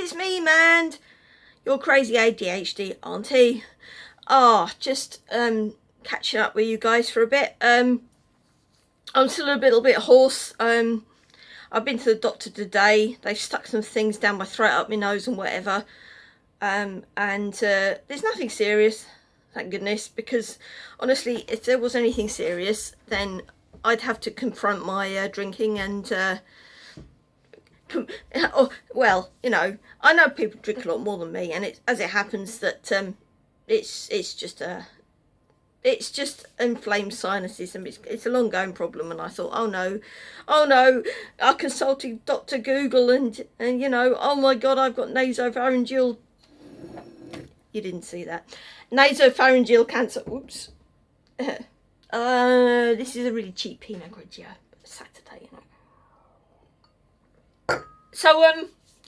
it's me, man. Your crazy ADHD auntie. Just catching up with you guys for a bit. I'm still a little bit hoarse. I've been to the doctor today. They've stuck some things down my throat, up my nose and whatever. And there's nothing serious, thank goodness, because honestly, if there was anything serious, then I'd have to confront my drinking and well, you know, I know people drink a lot more than me, and as it happens that it's just inflamed sinuses, and it's a long going problem. And I thought, oh no, I consulted Dr. Google, and you know, oh my god, I've got nasopharyngeal. You didn't see that. Nasopharyngeal cancer. Whoops. This is a really cheap Pinot Grigio. Saturday, you know.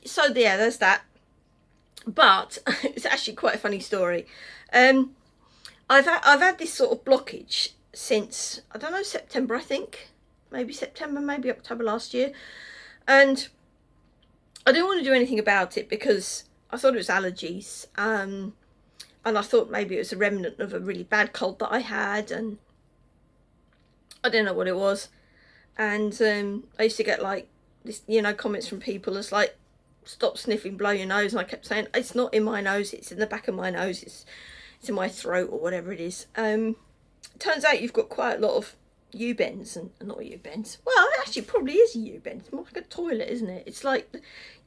So yeah, there's that. But it's actually quite a funny story. I've had this sort of blockage since, I don't know, September, I think. Maybe September, maybe October last year. And I didn't want to do anything about it because I thought it was allergies. And I thought maybe it was a remnant of a really bad cold that I had. And I didn't know what it was. And I used to get like this, you know, comments from people as like, stop sniffing, blow your nose. And I kept saying, it's not in my nose, it's in the back of my nose, it's in my throat or whatever it is. Turns out you've got quite a lot of U-bends, and not U-bends. Well, it actually probably is a U-bend. It's more like a toilet, isn't it? It's like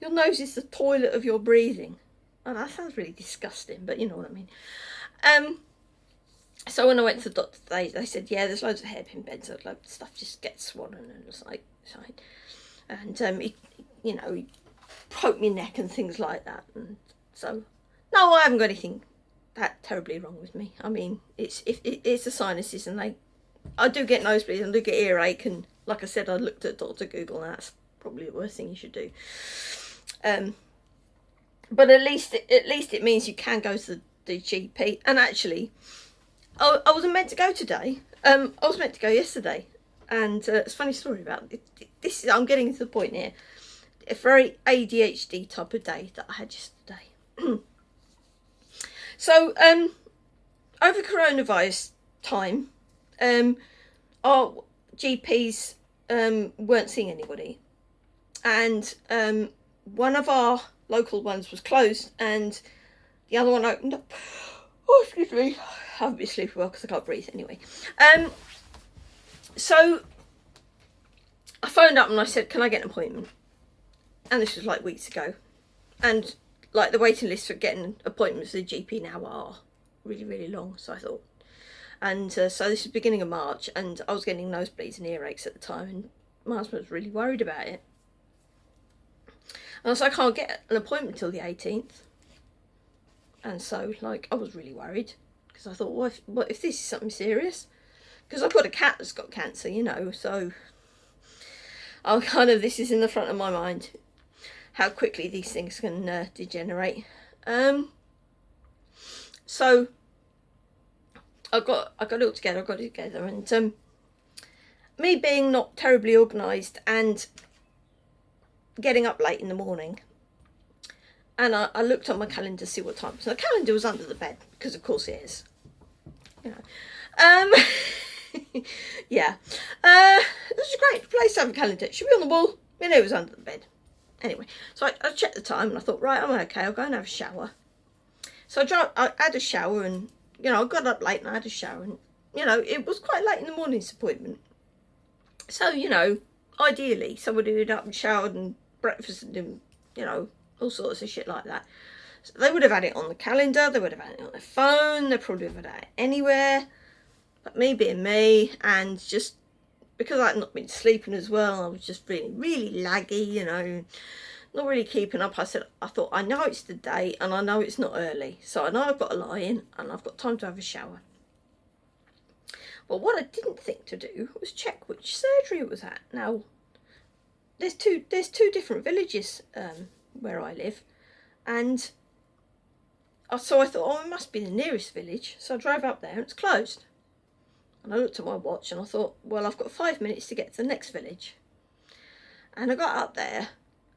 your nose is the toilet of your breathing. Oh, that sounds really disgusting, but you know what I mean. So when I went to the doctor, they said, yeah, there's loads of hairpin bends, so like stuff just gets swollen, and it's like fine. And you know, he poked my neck and things like that, and so no, I haven't got anything that terribly wrong with me. I mean, it's the sinuses, and I do get nosebleeds and I do get earache, and like I said, I looked at Dr. Google, and that's probably the worst thing you should do. But at least it means you can go to the GP. And actually, I wasn't meant to go today. I was meant to go yesterday, and it's a funny story about it. I'm getting to the point here. A very ADHD type of day that I had yesterday. So, over coronavirus time, our GPs weren't seeing anybody, and one of our local ones was closed, and the other one opened up. Oh, excuse me, I haven't been sleeping well because I can't breathe anyway. So I phoned up and I said, can I get an appointment? And this was like weeks ago, and like the waiting list for getting appointments with the GP now are really, really long. So I thought, and so this was beginning of March, and I was getting nosebleeds and earaches at the time, and my husband was really worried about it. And so I can't get an appointment till the 18th. And so like I was really worried, because I thought, what if this is something serious? Because I've got a cat that's got cancer, you know, so I'm kind of, this is in the front of my mind, how quickly these things can degenerate. So I got it all together, and me being not terribly organised and getting up late in the morning, and I looked on my calendar to see what time. So the calendar was under the bed, because of course it is, you know. Yeah, this is a great place to have a calendar. It should be on the wall. You know, it was under the bed. Anyway, so I checked the time, and I thought, right, I'm okay, I'll go and have a shower. So I had a shower, and you know, I got up late and I had a shower, and you know, it was quite late in the morning, this appointment. So, you know, ideally somebody would up and showered and breakfast and, you know, all sorts of shit like that. So they would have had it on the calendar, they would have had it on their phone, they probably would have had it anywhere. But me being me, and just because I'd not been sleeping as well, I was just really, really laggy, you know, not really keeping up. I thought, I know it's the day, and I know it's not early, so I know I've got to lie in, and I've got time to have a shower. But what I didn't think to do was check which surgery it was at. Now, there's two different villages where I live, and so I thought, oh, it must be the nearest village. So I drove up there, and it's closed. And I looked at my watch, and I thought, well, I've got 5 minutes to get to the next village. And I got up there,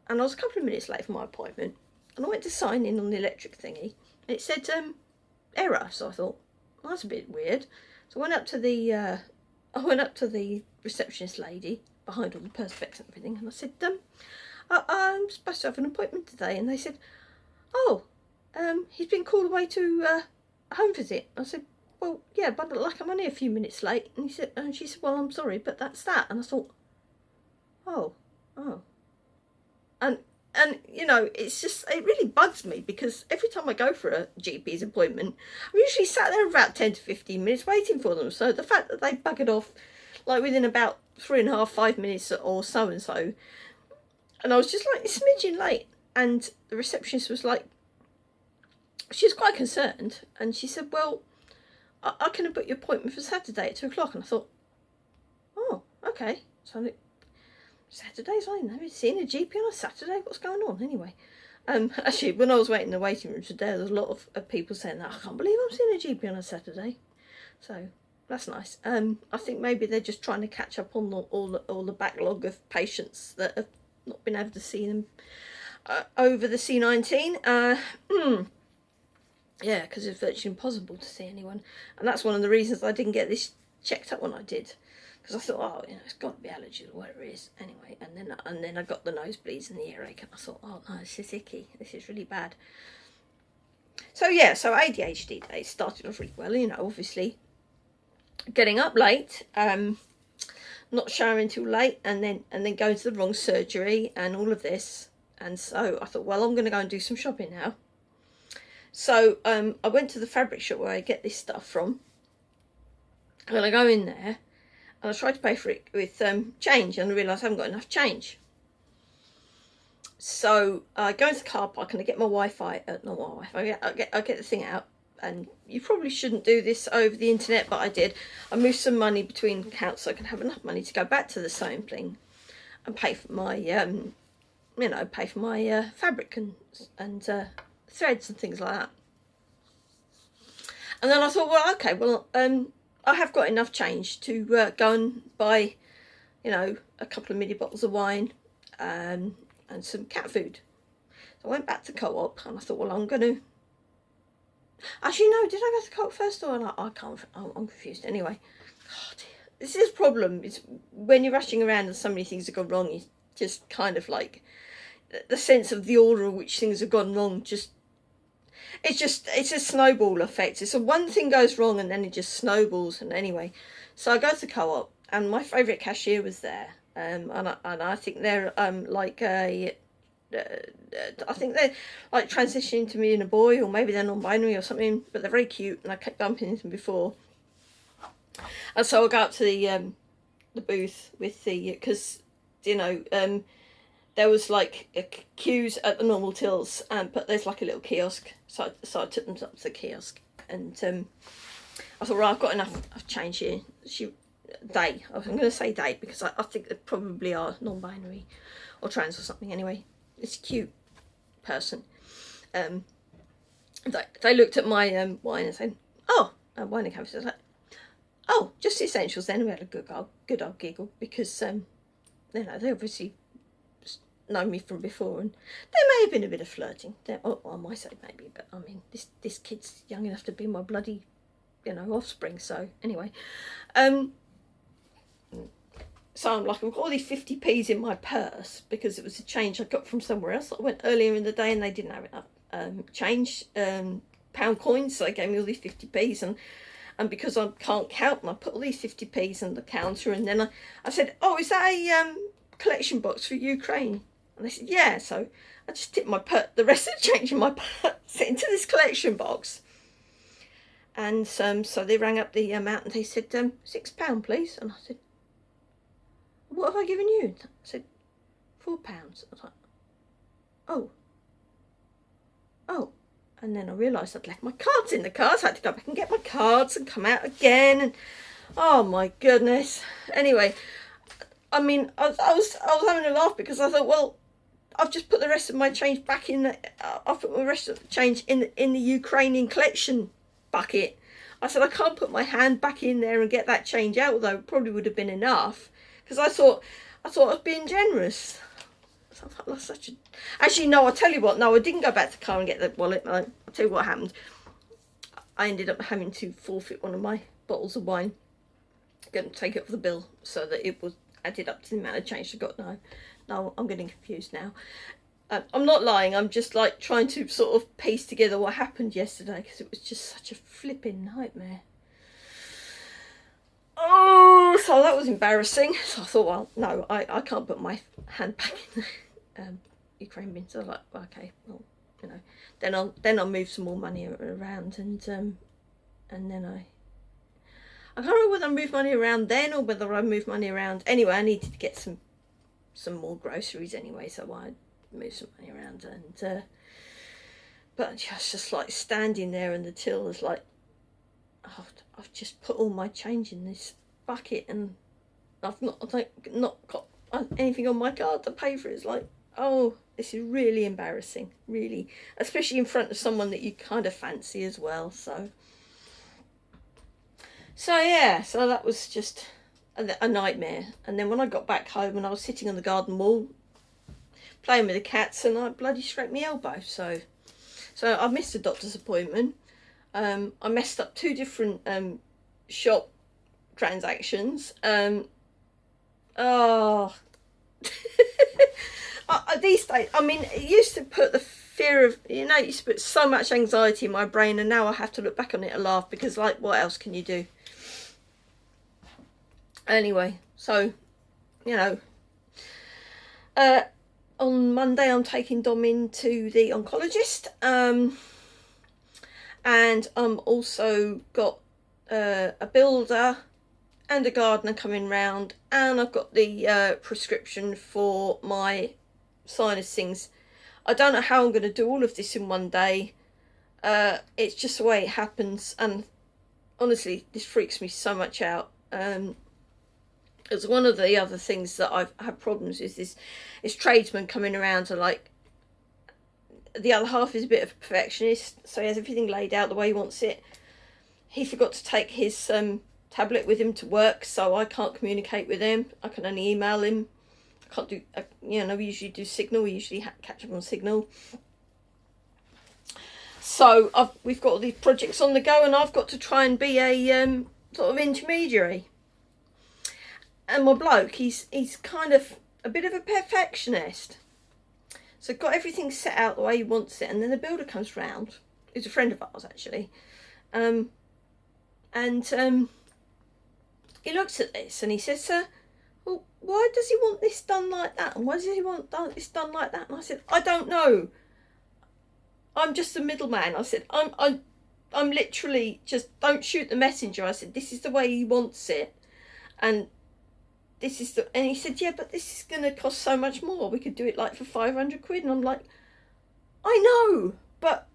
and I was a couple of minutes late for my appointment. And I went to sign in on the electric thingy. And it said, error. So I thought, well, that's a bit weird. So I went up to the receptionist lady behind all the perspex and everything, and I said, I'm supposed to have an appointment today. And they said, oh, he's been called away to a home visit. I said, well, yeah, but like I'm only a few minutes late. And she said, well, I'm sorry, but that's that. And I thought, oh. And you know, it's just, it really bugs me, because every time I go for a GP's appointment, I'm usually sat there about 10 to 15 minutes waiting for them. So the fact that they buggered off like within about 3.5, 5 minutes or so and so, and I was just like a smidgen late, and the receptionist was like, she was quite concerned, and she said, well, I can book your appointment for Saturday at 2 o'clock. And I thought, oh, okay. So Saturdays, I haven't seen a GP on a Saturday. What's going on anyway? Actually, when I was waiting in the waiting room today, there was a lot of people saying that I can't believe I'm seeing a GP on a Saturday. So that's nice. I think maybe they're just trying to catch up on all the backlog of patients that have not been able to see them over the C19. Yeah, because it's virtually impossible to see anyone, and that's one of the reasons I didn't get this checked up when I did. Because I thought, oh, you know, it's got to be allergies or whatever it is. Anyway, and then I got the nosebleeds and the earache, and I thought, oh no, this is icky. This is really bad. So yeah, so ADHD day started off really well. You know, obviously getting up late, not showering till late, and then going to the wrong surgery and all of this. And so I thought, well, I'm going to go and do some shopping now. So I went to the fabric shop where I get this stuff from, and I go in there. And I tried to pay for it with change, and I realised I haven't got enough change. So I go into the car park and I get my Wi-Fi. Not my Wi-Fi. I get the thing out. And you probably shouldn't do this over the internet, but I did. I moved some money between accounts so I can have enough money to go back to the sewing thing and pay for my, fabric and threads and things like that. And then I thought, well, okay, well, I have got enough change to go and buy, you know, a couple of mini bottles of wine and some cat food. So I went back to Co-op, and I thought, well, I'm going to... Actually, no, did I go to Co-op first? Or like, I can't... I'm confused. Anyway, God, this is a problem. It's when you're rushing around and so many things have gone wrong, you just kind of like... The sense of the order in which things have gone wrong just... It's a snowball effect. It's a one thing goes wrong and then it just snowballs. And anyway, so I go to Co-op, and my favourite cashier was there. And I think they're like a... I think they're like transitioning to me and a boy, or maybe they're non-binary or something, but they're very cute, and I kept bumping into them before. And so I go up to the booth with the... Because, you know... there was like queues at the normal tills, but there's like a little kiosk. So I took them up to the kiosk, and I thought, right, I've got enough change here. I'm going to say they, because I think they probably are non-binary or trans or something. Anyway, it's a cute person. They looked at my wine and said, "Oh, wine and cabbage." I was like, "Oh, just the essentials." Then we had a good old giggle, because you know, they obviously know me from before, and there may have been a bit of flirting there. Oh, I might say maybe, but I mean, this kid's young enough to be my bloody, you know, offspring. So anyway, so I'm like, I've got all these 50p's in my purse, because it was a change I got from somewhere else. I went earlier in the day and they didn't have enough change, pound coins, so they gave me all these 50p's, and because I can't count them, I put all these 50p's on the counter, and then I said, "Oh, is that a collection box for Ukraine?" And they said, "Yeah." So I just tipped the rest of the change in my purse into this collection box. And so they rang up the amount, and they said, £6, please. And I said, "What have I given you?" I said, £4. I was like, oh. And then I realised I'd left my cards in the car, so I had to go back and get my cards and come out again. And oh my goodness. Anyway, I mean, I was having a laugh, because I thought, well, I've just put the rest of my change back in. I've put the rest of the change in the Ukrainian collection bucket. I said, I can't put my hand back in there and get that change out, although it probably would have been enough, because I thought I was being generous. That's such a... Actually, no, I'll tell you what. No, I didn't go back to the car and get the wallet. I'll tell you what happened. I ended up having to forfeit one of my bottles of wine. Going to take it off the bill so that it was added up to the amount of change I got. No, I'm getting confused now. I'm not lying. I'm just like trying to sort of piece together what happened yesterday because it was just such a flipping nightmare. Oh, so that was embarrassing. So I thought, well, no, I can't put my hand back in the Ukraine bin. So I was like, well, okay, well, you know, then I'll move some more money around, and then I can't remember whether I moved money around then or whether I moved money around. Anyway, I needed to get some more groceries anyway, so I moved some money around, and but just like standing there, and the till was like, oh, I've just put all my change in this bucket, and I've not got anything on my card to pay for it. It's like, oh, this is really embarrassing, really, especially in front of someone that you kind of fancy as well. So yeah, so that was just a nightmare. And then when I got back home and I was sitting on the garden wall playing with the cats, and I bloody scraped my elbow. So I missed a doctor's appointment. I messed up 2 different shop transactions. These days, I mean, it used to put the fear of, it used to put so much anxiety in my brain, and now I have to look back on it and laugh, because like, what else can you do? Anyway, so, on Monday I'm taking Dom into the oncologist, and I'm also got a builder and a gardener coming round, and I've got the prescription for my sinus things. I don't know how I'm going to do all of this in one day. It's just the way it happens, and honestly, this freaks me so much out. It's one of the other things that I've had problems with, is tradesmen coming around, and like, the other half is a bit of a perfectionist, so he has everything laid out the way he wants it. He forgot to take his tablet with him to work, so I can't communicate with him. I can only email him. I can't do, we usually do Signal. We usually catch up on Signal. So we've got all these projects on the go, and I've got to try and be a sort of intermediary. And my bloke, he's kind of a bit of a perfectionist. So got everything set out the way he wants it, and then the builder comes round, who's a friend of ours actually, and he looks at this and he says, well, why does he want this done like that, and why does he want this done like that? And I said, I don't know. I'm just a middleman. I said, I'm literally just, don't shoot the messenger. I said, this is the way he wants it, and this is and he said, yeah, but this is going to cost so much more. We could do it like for 500 quid. And I'm like, I know, but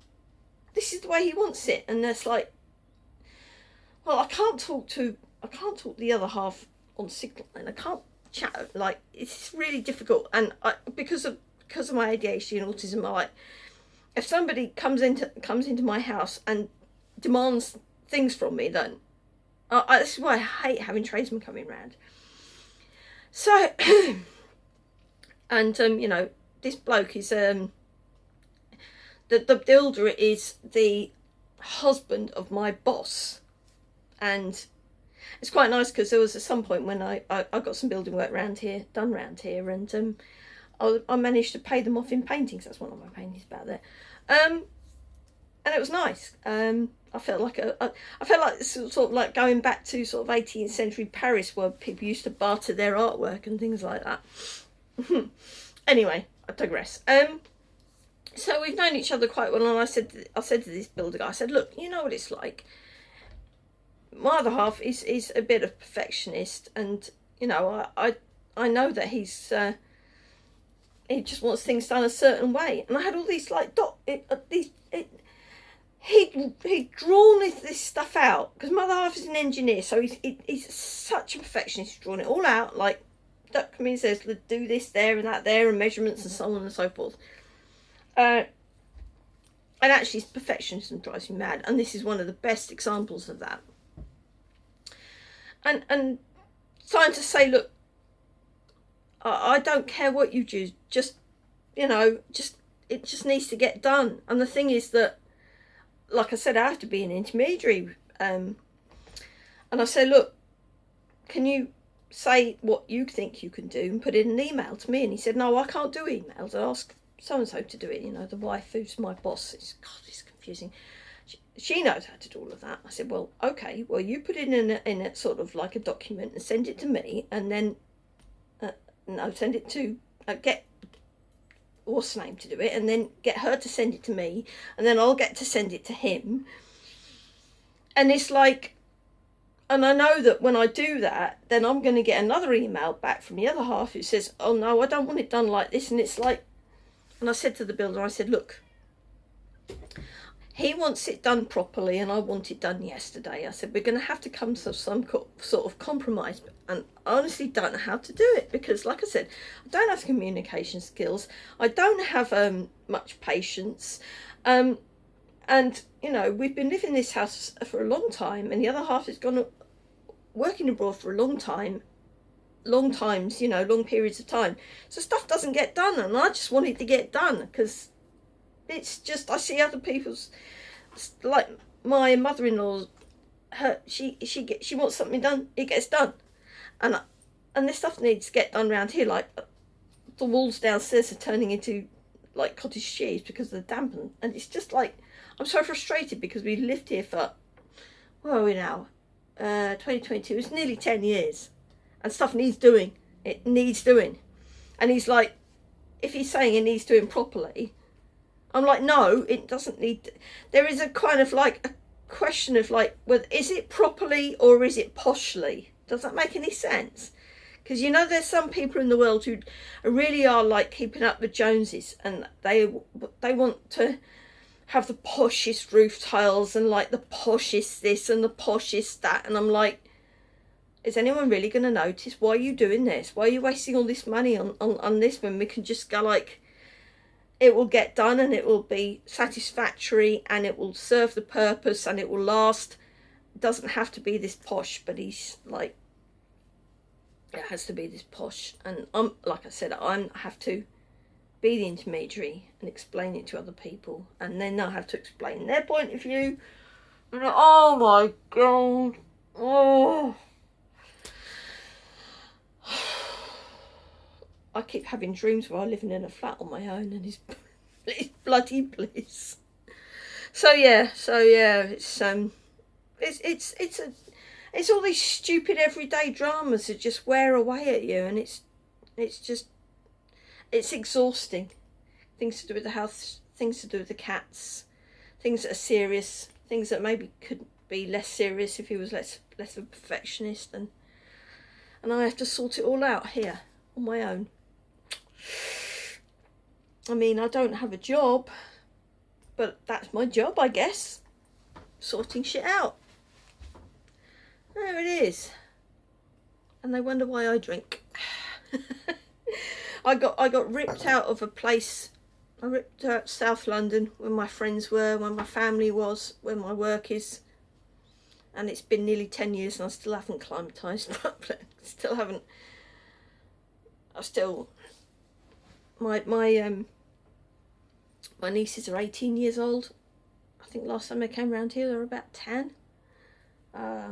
this is the way he wants it. And that's like, well, I can't talk the other half on Signal, and I can't chat. Like, it's really difficult. And because of my ADHD and autism, I like, if somebody comes into my house and demands things from me, then this is why I hate having tradesmen coming round. So, and this bloke is the builder is the husband of my boss, and it's quite nice because there was at some point when I got some building work done round here, and I managed to pay them off in paintings. That's one of my paintings about there, and it was nice. I felt like sort of like going back to sort of 18th century Paris, where people used to barter their artwork and things like that. Anyway, I digress. So we've known each other quite well, and I said to this builder guy, I said, look, you know what it's like. My other half is a bit of a perfectionist, and I know that he just wants things done a certain way. And I had all these like he'd drawn this stuff out, because my other half is an engineer, so he's such a perfectionist. He's drawn it all out, like, that comes in, says, do this there and that there, and measurements and so on and so forth. And actually, perfectionism drives me mad, and this is one of the best examples of that. And trying to say, look, I don't care what you do, just you know, it just needs to get done. And the thing is that, like I said, I have to be an intermediary. And I say, look, can you say what you think you can do and put in an email to me? And he said, no, I can't do emails. I ask so-and-so to do it, you know, the wife who's my boss. It's confusing. She knows how to do all of that. I said, well, okay, well, you put it in a sort of like a document and send it to me, and then, send it to, get what's name to do it, and then get her to send it to me, and then I'll get to send it to him. And it's like, and I know that when I do that, then I'm going to get another email back from the other half who says, oh no, I don't want it done like this. And it's like, and I said to the builder, I said, look, he wants it done properly and I want it done yesterday. I said, we're going to have to come to some sort of compromise. And I honestly don't know how to do it because, like I said, I don't have communication skills. I don't have much patience. And, you know, we've been living in this house for a long time, and the other half has gone working abroad for a long times, you know, long periods of time. So stuff doesn't get done, and I just want it to get done because it's just, I see other people's, like my mother-in-law, she wants something done, it gets done, and this stuff needs to get done around here. Like the walls downstairs are turning into like cottage cheese because of the damp, and it's just like, I'm so frustrated because we lived here for, where are we now? 2022. It's nearly 10 years, and stuff needs doing. It needs doing, and he's like, if he's saying it needs doing properly, I'm like, no, it doesn't need. There is a kind of like a question of like, well, is it properly or is it poshly? Does that make any sense? Because, you know, there's some people in the world who really are like keeping up with Joneses, and they want to have the poshest roof tiles and like the poshest this and the poshest that. And I'm like, is anyone really going to notice? Why are you doing this? Why are you wasting all this money on this when we can just go like, it will get done and it will be satisfactory and it will serve the purpose and it will last. It doesn't have to be this posh, but he's like, it has to be this posh. And like I said, I have to be the intermediary and explain it to other people, and then they'll have to explain their point of view. And oh my god, oh, I keep having dreams where I'm living in a flat on my own, and it's bloody bliss. So yeah, it's all these stupid everyday dramas that just wear away at you, and it's exhausting. Things to do with the house, things to do with the cats, things that are serious, things that maybe could be less serious if he was less of a perfectionist, and I have to sort it all out here on my own. I mean, I don't have a job, but that's my job, I guess. Sorting shit out. There it is. And they wonder why I drink. I got ripped out of a place. I ripped out South London where my friends were, where my family was, where my work is. And it's been nearly 10 years and I still haven't climatised properly. My nieces are 18 years old. I think last time they came around here they were about 10. I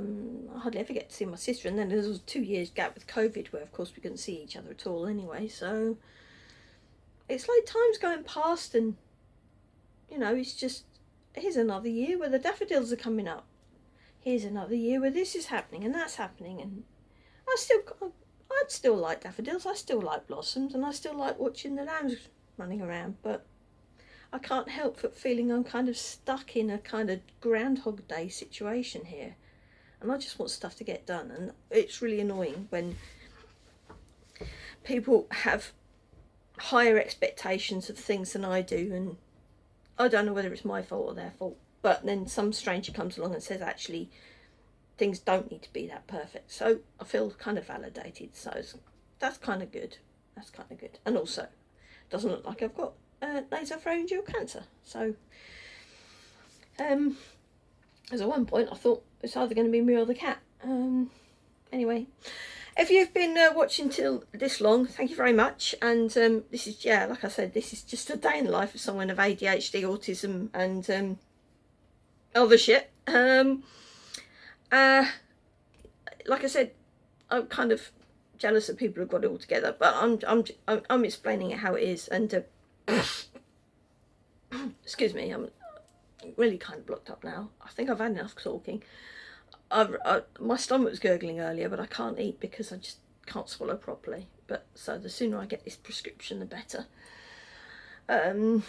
hardly ever get to see my sister, and then there was a 2 years gap with COVID where of course we couldn't see each other at all anyway, so it's like time's going past, and you know, it's just, here's another year where the daffodils are coming up, here's another year where this is happening and that's happening, and I'd still like daffodils, I still like blossoms, and I still like watching the lambs running around, but I can't help but feeling I'm kind of stuck in a kind of Groundhog Day situation here. And I just want stuff to get done. And it's really annoying when people have higher expectations of things than I do. And I don't know whether it's my fault or their fault. But then some stranger comes along and says, actually, things don't need to be that perfect. So I feel kind of validated. So that's kind of good. That's kind of good. And also, it doesn't look like I've got nasopharyngeal cancer. So, as at one point I thought it's either going to be me or the cat. Anyway, If you've been watching till this long, thank you very much. And this is, yeah, like I said, this is just a day in the life of someone of ADHD, autism, and other shit. Like I said, I'm kind of jealous that people have got it all together, but I'm explaining it how it is. And excuse me, I'm really kind of blocked up now. I think I've had enough talking. My stomach was gurgling earlier, but I can't eat because I just can't swallow properly. But so the sooner I get this prescription, the better. I'll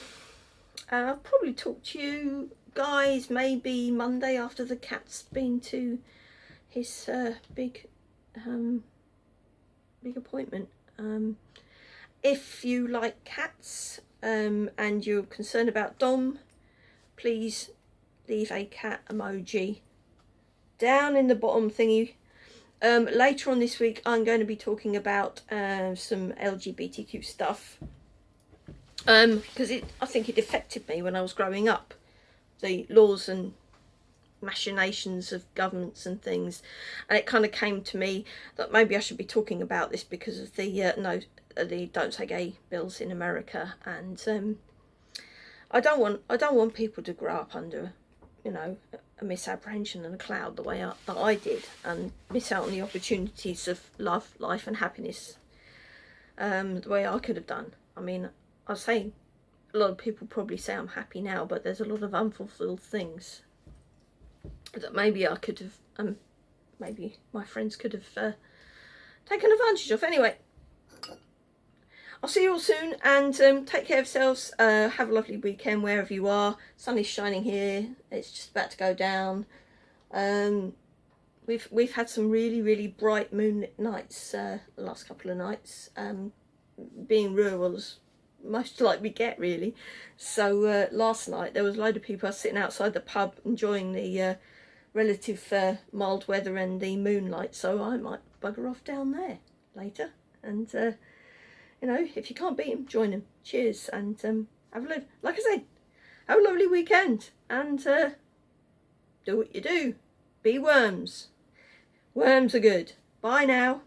probably talk to you guys maybe Monday after the cat's been to his big appointment. If you like cats and you're concerned about Dom, please leave a cat emoji down in the bottom thingy. Later on this week I'm going to be talking about some LGBTQ stuff, because I think it affected me when I was growing up, the laws and machinations of governments and things, and it kind of came to me that maybe I should be talking about this because of the the Don't Say Gay bills in America. And I don't want people to grow up under, you know, a misapprehension and a cloud the way that I did, and miss out on the opportunities of love, life and happiness the way I could have done. I mean, I say a lot of people probably say I'm happy now, but there's a lot of unfulfilled things that maybe I could have, maybe my friends could have taken advantage of. Anyway, I'll see you all soon, and take care of yourselves. Have a lovely weekend wherever you are. Sun is shining here. It's just about to go down. We've had some really bright moonlit nights the last couple of nights. Being rural is most like we get, really. So last night there was a load of people sitting outside the pub enjoying the relative mild weather and the moonlight. So I might bugger off down there later, and you know, if you can't beat them, join them. Cheers, and have a like I said, have a lovely weekend, and do what you do. Be worms. Worms are good. Bye now.